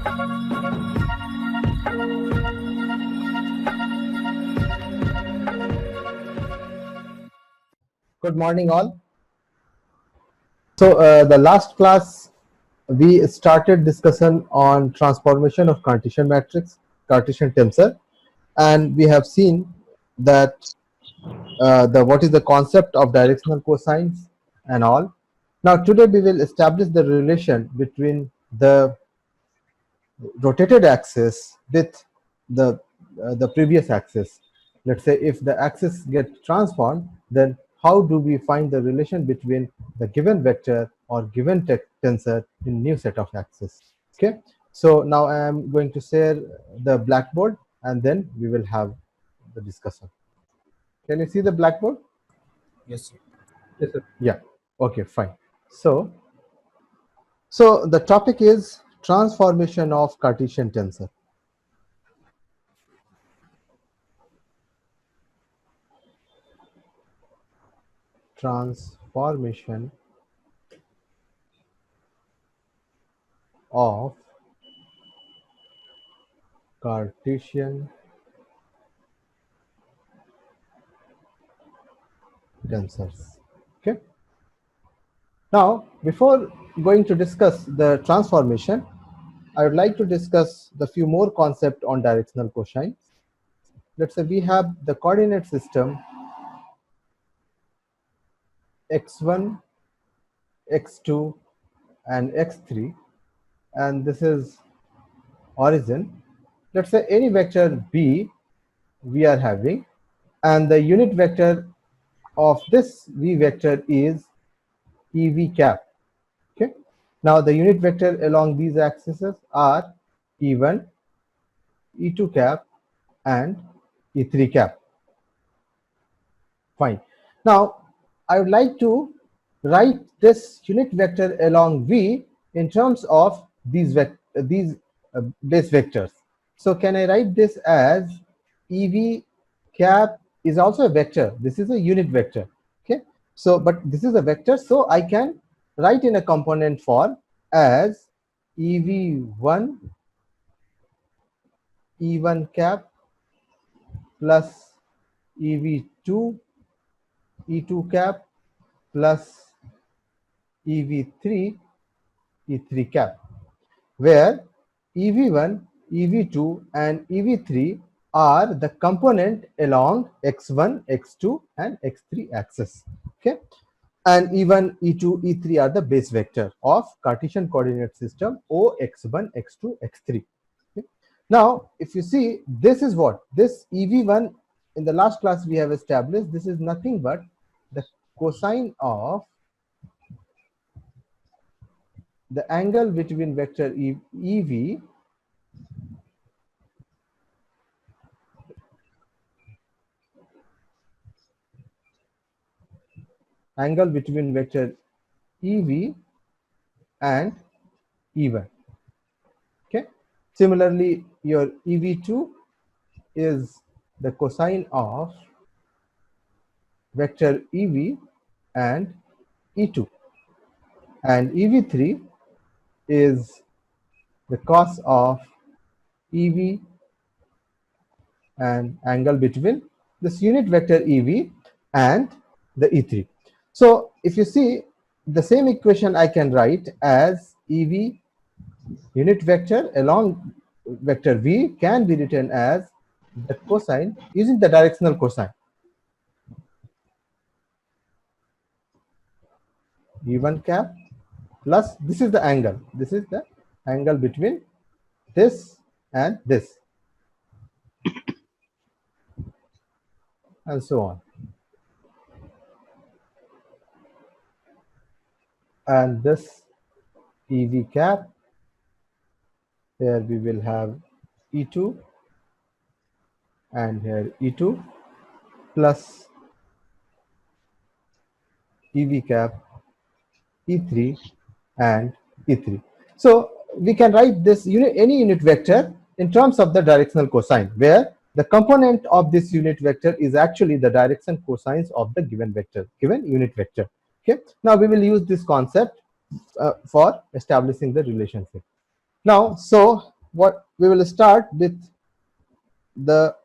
Good morning, all. So, the last class we started discussion on transformation of Cartesian matrix, Cartesian tensor, and we have seen that the what is the concept of directional cosines and all. Now, today we will establish the relation between the rotated axis with the previous axis. Let's say if the axis gets transformed, then how do we find the relation between the given vector or given tensor in new set of axes? Okay, so now I am going to share the blackboard and then we will have the discussion. Can you see the blackboard? Yes, sir. Yes, sir. Yeah. Okay, fine. So the topic is transformation of Cartesian tensor. Transformation of Cartesian tensors. Okay. Now, before going to discuss the transformation, I would like to discuss the few more concepts on directional cosines. Let's say we have the coordinate system x1, x2, and x3, and this is origin. Let's say any vector b we are having, and the unit vector of this v vector is ev cap. Okay. Now the unit vector along these axes are e1, e2 cap, and e3 cap. Fine. Now I would like to write this unit vector along v in terms of these base vectors. So can I write this as ev cap is also a vector. This is a unit vector. Okay. So but this is a vector, so I can write in a component form as ev1 e1 cap plus ev2 e2 cap plus ev3 e3 cap, where ev1, ev2 and ev3 are the component along x1, x2 and x3 axis. Okay, and e1, e2, e3 are the base vector of Cartesian coordinate system O x1, x2, x3. Okay. Now, if you see, this is what this ev1 in the last class we have established. This is nothing but the cosine of the angle between vector ev angle between vector ev and e1. Okay. Similarly, your ev2 is the cosine of vector ev and e2, and ev3 is the cos of ev and angle between this unit vector ev and the e3. So if you see, the same equation I can write as ev unit vector along vector v can be written as the cosine using the directional cosine e1 cap plus this is the angle. This is the angle between this and this, and so on. And this ev cap, here we will have e2 and here e2 plus ev cap e3 and e3. So we can write this any unit vector in terms of the directional cosine, where the component of this unit vector is actually the direction cosines of the given vector, given unit vector. Okay. Now we will use this concept for establishing the relationship. Now, so what we will start with the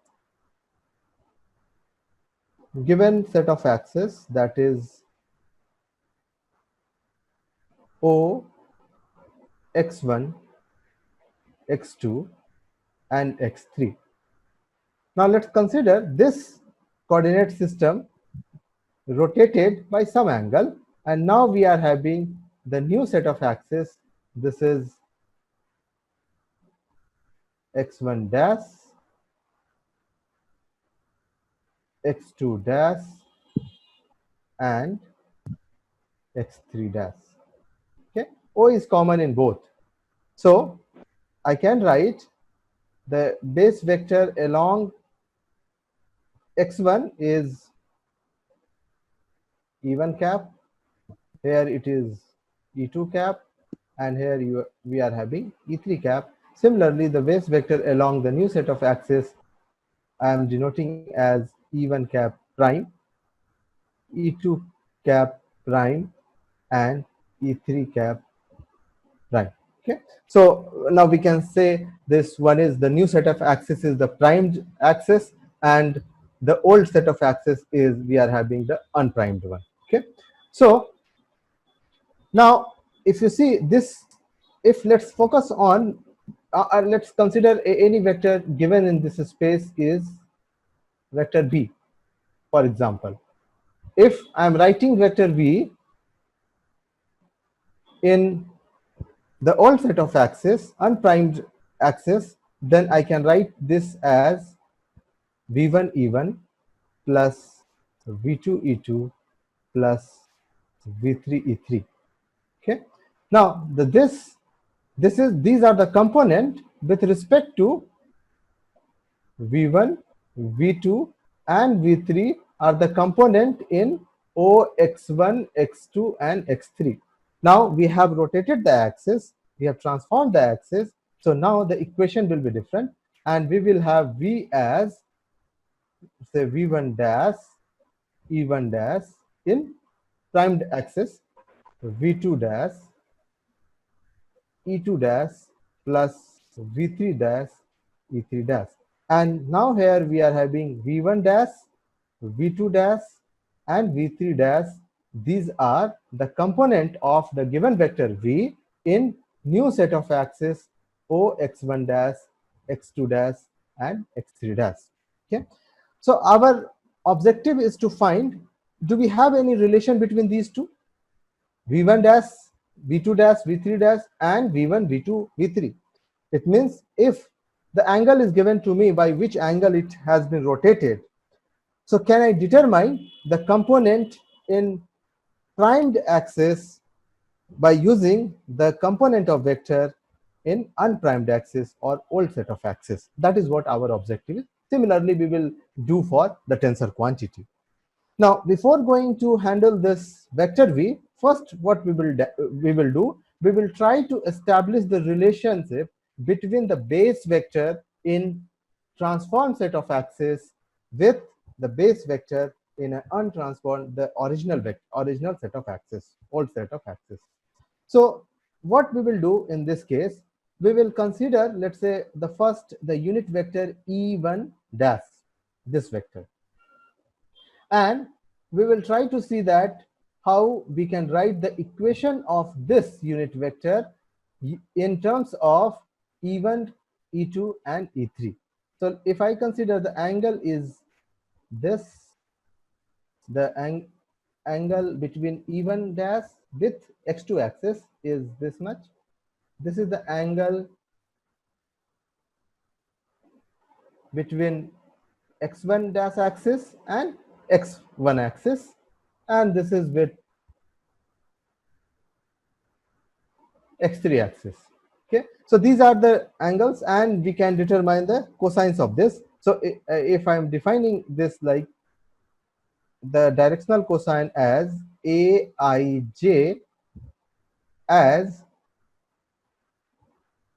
given set of axes, that is O, x1, x2 and x3. Now let's consider this coordinate system rotated by some angle, and now we are having the new set of axes. This is x1 dash, x2 dash and x3 dash. Okay, O is common in both, so I can write the base vector along x1 is E1 cap, here it is E2 cap, and here we are having E3 cap. Similarly, the base vector along the new set of axes I am denoting as E1 cap prime, E2 cap prime and E3 cap prime. Okay, so now we can say this one is the new set of axis is the primed axis, and the old set of axis is we are having the unprimed one. Okay, so now if you see this, if let's focus on let's consider any vector given in this space is vector b. For example, if I am writing vector v in the old set of axis, unprimed axis, then I can write this as v1 e1 plus v2 e2 plus v3 e3. Okay, now these are the component with respect to v1, v2 and v3 are the component in O, x1, x2 and x3. Now we have rotated the axis, we have transformed the axis, so now the equation will be different, and we will have v as say v1 dash e1 dash in primed axis, v2 dash e2 dash plus v3 dash e3 dash, and now here we are having v1 dash, v2 dash and v3 dash. These are the component of the given vector v in new set of axes O, x1 dash, x2 dash and x3 dash. Okay, so our objective is to find, do we have any relation between these two, v1 dash, v2 dash, v3 dash and v1, v2, v3. It means if the angle is given to me by which angle it has been rotated, so can I determine the component in primed axis by using the component of vector in unprimed axis or old set of axis. That is what our objective is. Similarly, we will do for the tensor quantity. Now, before going to handle this vector v, first what we will do, we will try to establish the relationship between the base vector in transformed set of axes with the base vector in an untransformed, the original set of axes, old set of axes. So what we will do in this case, we will consider, let's say, the unit vector e1 dash, this vector, and we will try to see that how we can write the equation of this unit vector in terms of e1, e2 and e3. So if I consider the angle is this, the angle between e1 dash with x2 axis is this much. This is the angle between x1 dash axis and x1 axis, and this is with x3 axis. Okay, so these are the angles and we can determine the cosines of this. So if I am defining this like the directional cosine as aij as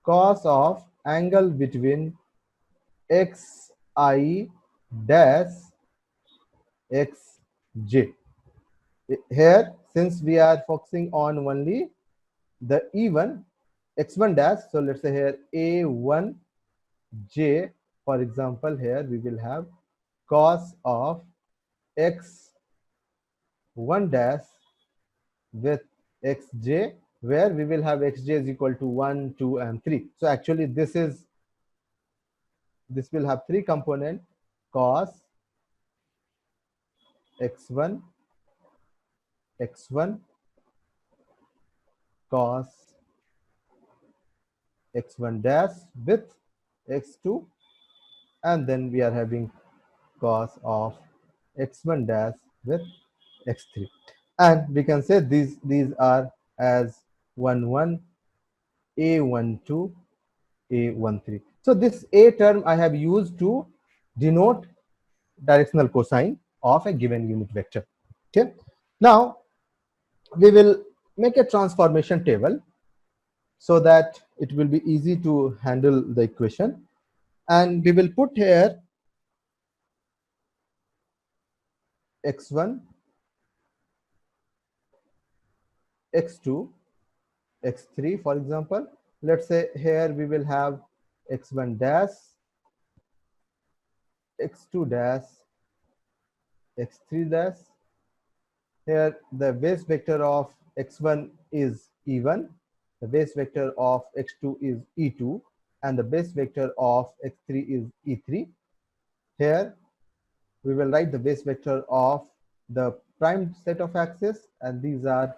cos of angle between xi dash xj. Here, since we are focusing on only the E1, x1 dash. So let's say here a1j, for example, here we will have cos of x1 dash with xj, where we will have xj is equal to 1, 2, and 3. So actually this will have three component: cos x1, x1, cos x1 dash with x2, and then we are having cos of x1 dash with x3. And we can say these are as 1 1, a12, a13. So this a term I have used to denote directional cosine of a given unit vector. Okay. Now we will make a transformation table so that it will be easy to handle the equation, and we will put here x1, x2, x3, for example. Let's say here we will have x1 dash, x2 dash, x3 dash. Here the base vector of x1 is e1, the base vector of x2 is e2, and the base vector of x3 is e3. Here we will write the base vector of the prime set of axes, and these are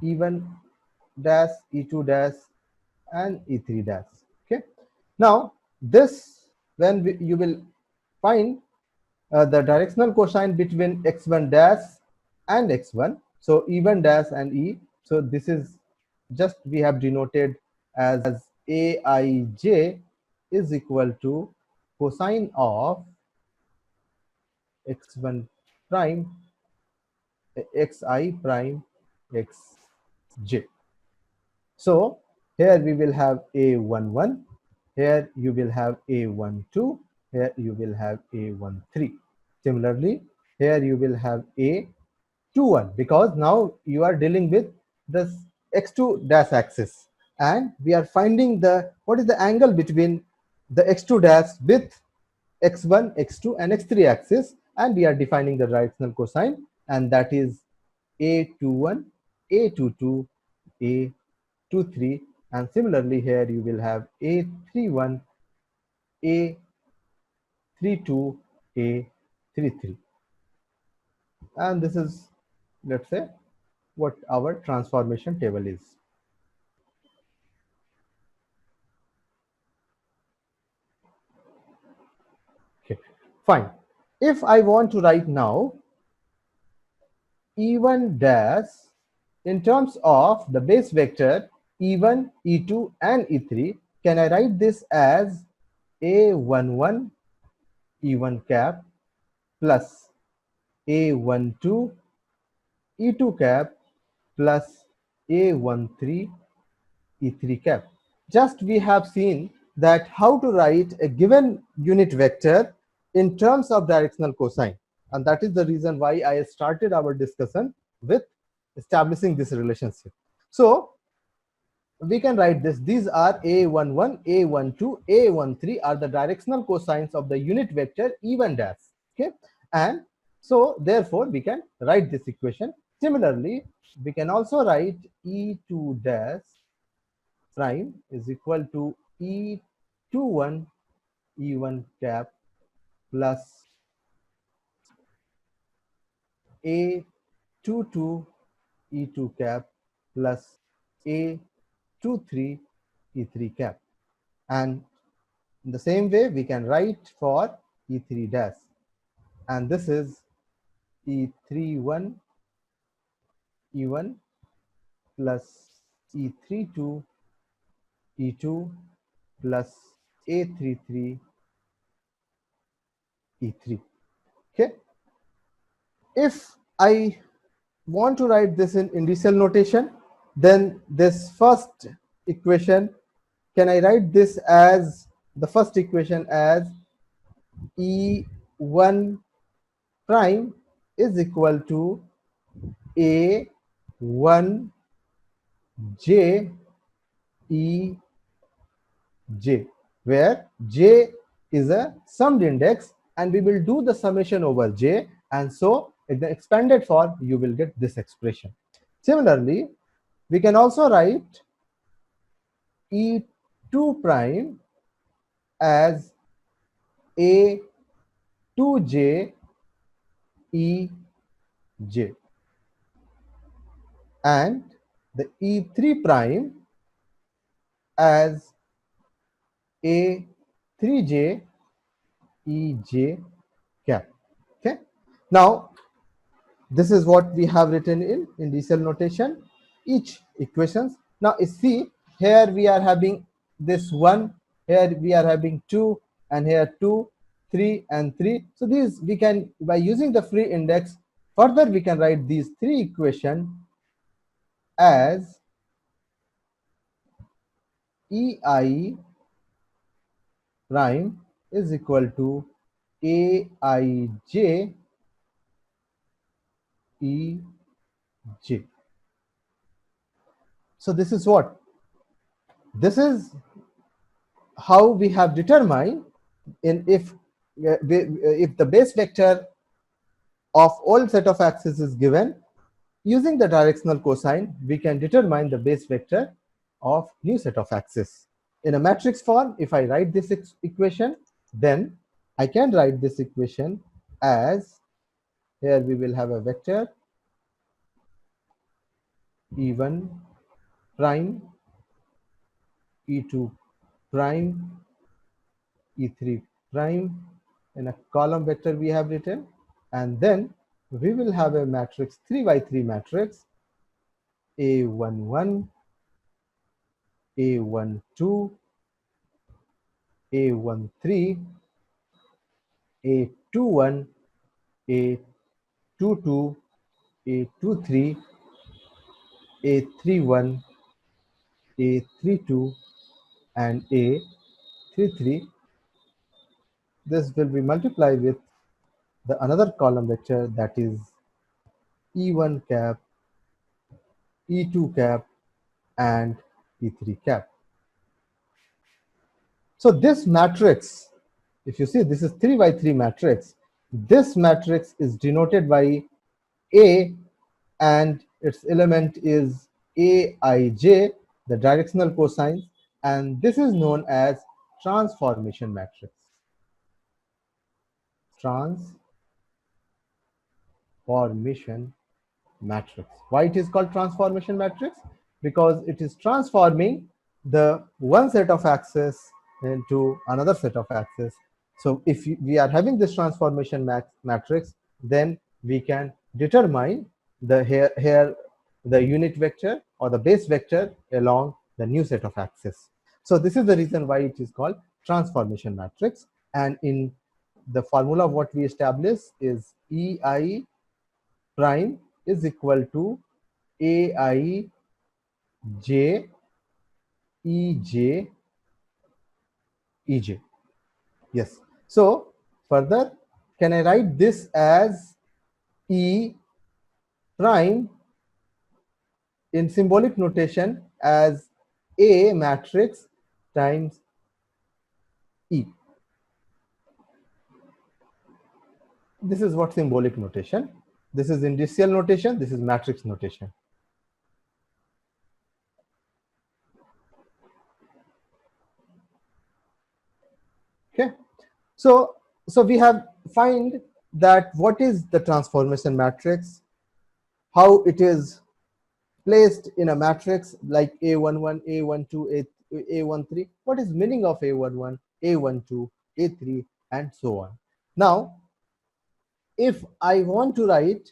e1 dash, e2 dash, and e3 dash. Okay. Now this, when you will find the directional cosine between x1 dash and x1, so e1 dash and e, so this is just we have denoted as aij is equal to cosine of x1 prime xi prime xj. So here we will have a11, here you will have a12, here you will have a13. Similarly, here you will have a21, because now you are dealing with this x2 dash axis, and we are finding the what is the angle between the x2 dash with x1, x2, and x3 axis, and we are defining the directional cosine, and that is a21, a22, a23, and similarly here you will have a31, a32, a33, and this is, let's say, what our transformation table is. Okay, fine. If I want to write now e1 dash in terms of the base vector e1, e2, and e3, can I write this as a11 e1 cap plus a12 e2 cap plus a13 e3 cap? Just we have seen that how to write a given unit vector in terms of directional cosine, and that is the reason why I started our discussion with establishing this relationship. So we can write this: these are a11, a12, a13 are the directional cosines of the unit vector e1 dash. Okay, and so therefore we can write this equation. Similarly, we can also write e2 dash prime is equal to e21 e1 cap plus a22 e2 cap plus a23 e3 cap, and in the same way we can write for e3 dash, and this is e31 e1 plus e32 e2 plus a33 e3. Okay, if I want to write this in indicial notation, then this first equation, can I write this as the first equation as e1 prime is equal to a1j E j, where j is a summed index and we will do the summation over j, and so in the expanded form you will get this expression. Similarly, we can also write E2 prime as A2j EJ, and the E3 prime as A3j EJ cap. Okay. Now, this is what we have written in indicial notation, each equations. Now, see, here we are having this 1, here we are having 2, and here 2, 3, and 3. So, these we can, by using the free index, further we can write these 3 equations as EI prime is equal to AIJ EJ. So this is what? This is how we have determined if the base vector of all set of axes is given, using the directional cosine, we can determine the base vector of new set of axes. In a matrix form, if I write this equation, then I can write this equation as, here we will have a vector E1 prime, E2 prime, E3 prime, in a column vector we have written, and then we will have a matrix 3 by 3 matrix A11, A12, A13, A21, A22, A23, A31, A32, and A33. This will be multiplied with the another column vector, that is E1 cap, E2 cap, and E3 cap. So this matrix, if you see, this is 3 by 3 matrix. This matrix is denoted by A, and its element is Aij, the directional cosines, and this is known as transformation matrix. Transformation matrix. Why it is called transformation matrix? Because it is transforming the one set of axes into another set of axes. So if we are having this transformation matrix, then we can determine the here the unit vector or the base vector along the new set of axes. So this is the reason why it is called transformation matrix. And in the formula, what we establish is EI prime is equal to AIJ EJ EJ. Yes. So further, can I write this as E prime in symbolic notation as A matrix times E? This is what symbolic notation. This is indicial notation. This is matrix notation. Okay. So we have find that what is the transformation matrix, how it is placed in a matrix like A11, A12, A13. What is meaning of A11, A12, A3, and so on. Now, if I want to write,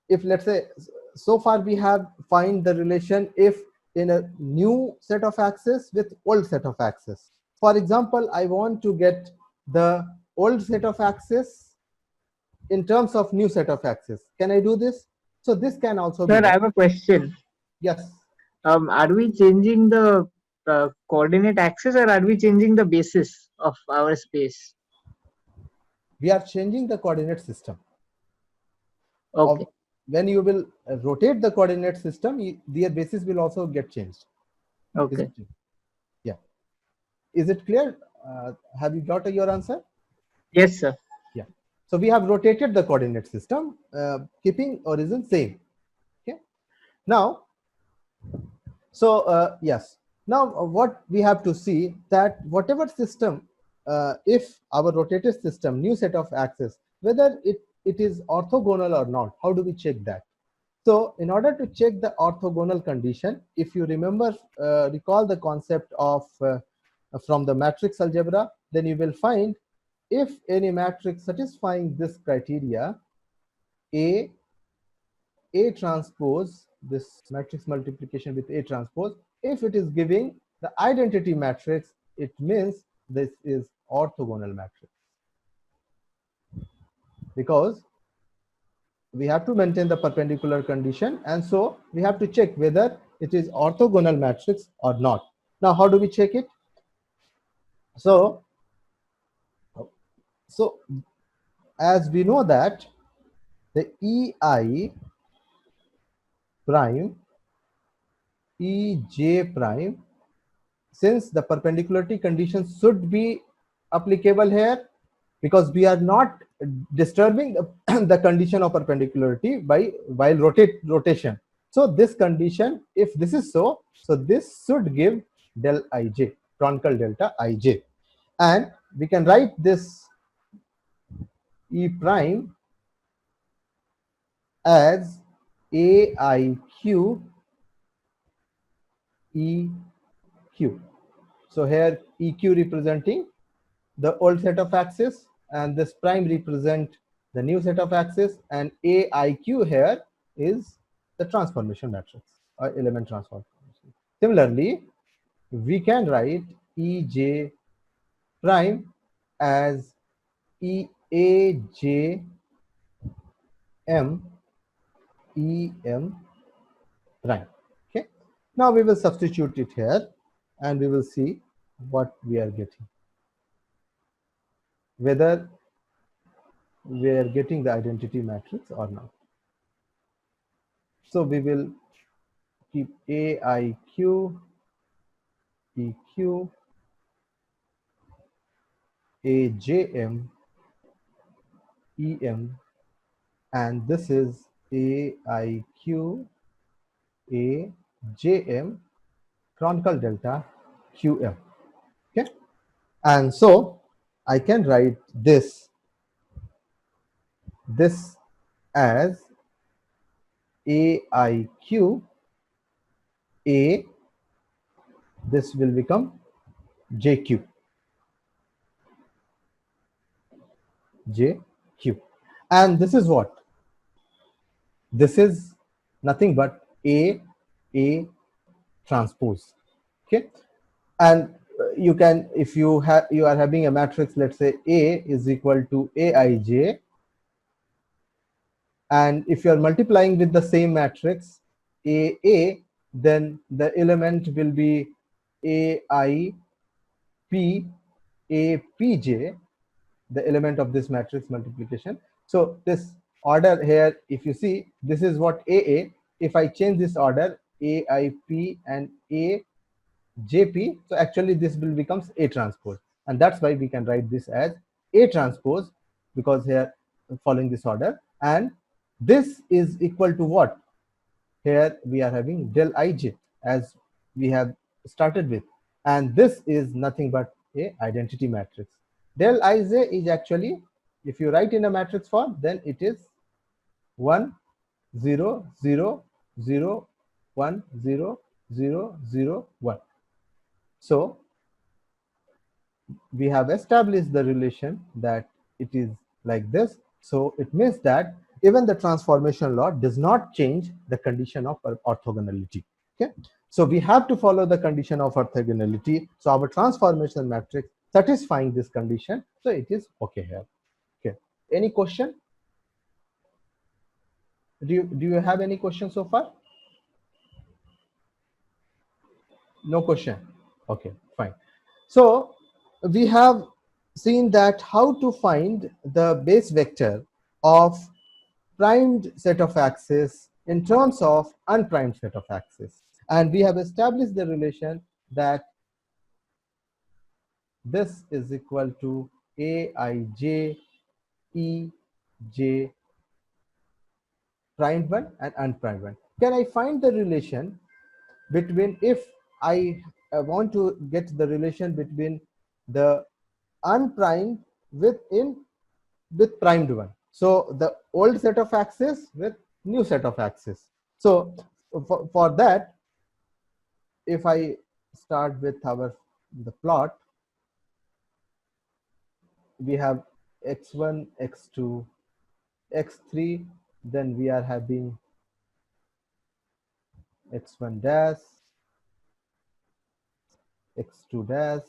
if let's say, so far we have find the relation if in a new set of axes with old set of axes. For example, I want to get the old set of axes in terms of new set of axes. Can I do this? So this can also be Sir, done. I have a question. Yes. Are we changing the coordinate axis, or are we changing the basis of our space? We are changing the coordinate system. Okay. When you will rotate the coordinate system, their basis will also get changed. Okay. Is it clear? Have you got your answer? Yes, sir. Yeah. So we have rotated the coordinate system, keeping origin same. Okay. Now, so yes. Now what we have to see that whatever system, if our rotated system, new set of axes, whether it is orthogonal or not, how do we check that? So in order to check the orthogonal condition, if you remember, recall the concept of from the matrix algebra, then you will find if any matrix satisfying this criteria, A, A transpose, this matrix multiplication with A transpose, if it is giving the identity matrix, it means this is orthogonal matrix, because we have to maintain the perpendicular condition, and so we have to check whether it is orthogonal matrix or not. Now how do we check it? So as we know that the ei prime ej prime, since the perpendicularity condition should be applicable here, because we are not disturbing the condition of perpendicularity by while rotation. So this condition, if this is so, so this should give del ij, Kronecker delta ij, and we can write this e prime as aiq eq. So here eq representing the old set of axes, and this prime represent the new set of axes, and aiq here is the transformation matrix or element transformation. Similarly, we can write ej prime as eaj m em prime. Okay, now we will substitute it here and we will see what we are getting, whether we are getting the identity matrix or not. So we will keep aiq eq ajm em, and this is aiq ajm Kronecker delta qm. Okay, and so I can write this as aiq a, this will become jq jq, and this is what? This is nothing but a transpose. Okay, and you can, if you are having a matrix, let's say A is equal to aij, and if you are multiplying with the same matrix a, then the element will be aip apj, the element of this matrix multiplication. So this order here, if you see, this is what aa. If I change this order aip and ajp, so actually this will becomes a transpose, and that's why we can write this as a transpose, because here following this order, and this is equal to what? Here we are having del ij as we have started with, and this is nothing but a identity matrix. Del ij is actually, if you write in a matrix form, then it is 1 0 0 0 1 0 0 0 1. So we have established the relation that it is like this. So it means that even the transformation law does not change the condition of orthogonality. Okay, so we have to follow the condition of orthogonality. So our transformation matrix satisfying this condition, so it is okay here. Okay, any question? Do you have any question so far? No question. Okay, fine. So we have seen that how to find the base vector of primed set of axes in terms of unprimed set of axes, and we have established the relation that this is equal to Aij Ej primed one and unprimed one. Can I find the relation between, if I want to get the relation between the unprimed with primed one? So the old set of axes with new set of axes. So for that, if I start with the plot, we have x1, x2, x3, then we are having x1 dash, x2 dash,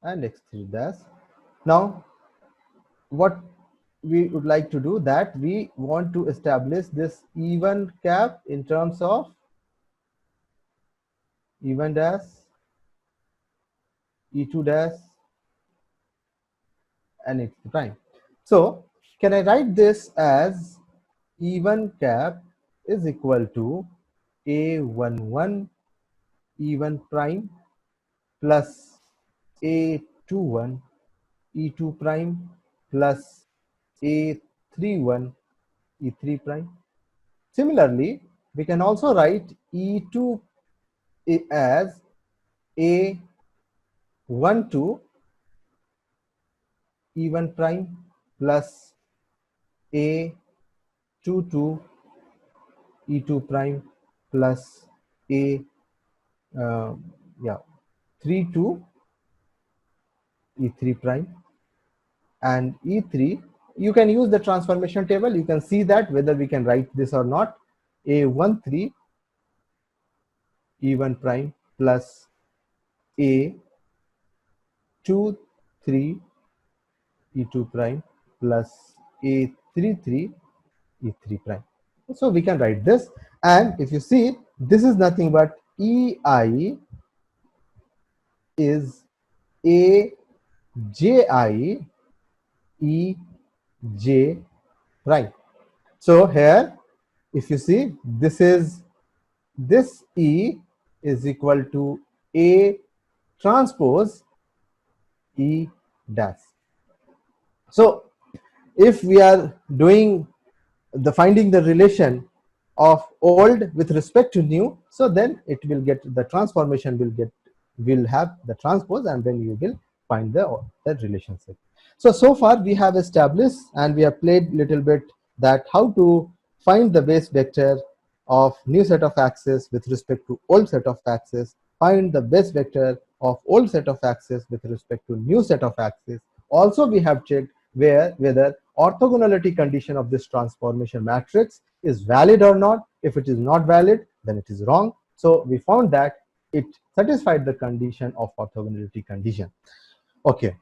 and x3 dash. Now what we would like to do, that we want to establish this even cap in terms of even dash, e2 dash, and x3 prime. So can I write this as even cap is equal to a11 even prime plus a21 e2 prime plus a31 e3 prime. Similarly, we can also write e2 as a12 e1 prime plus a22 e2 prime plus a uh, yeah 32 e3 prime, and e3, you can use the transformation table. You can see that whether we can write this or not. A13 e1 prime plus a23 e2 prime plus a33 e3 prime. So we can write this, and if you see, this is nothing but ei is a ji e j prime. So here, if you see, this e is equal to a transpose e dash. So if we are doing the finding the relation of old with respect to new, so then it will get the transformation will have the transpose, and then you will find the relationship. So far we have established and we have played little bit that how to find the base vector of new set of axes with respect to old set of axes, find the base vector of old set of axes with respect to new set of axes. Also we have checked whether orthogonality condition of this transformation matrix is valid or not. If it is not valid, then it is wrong. So we found that it satisfied the condition of orthogonality condition. Okay,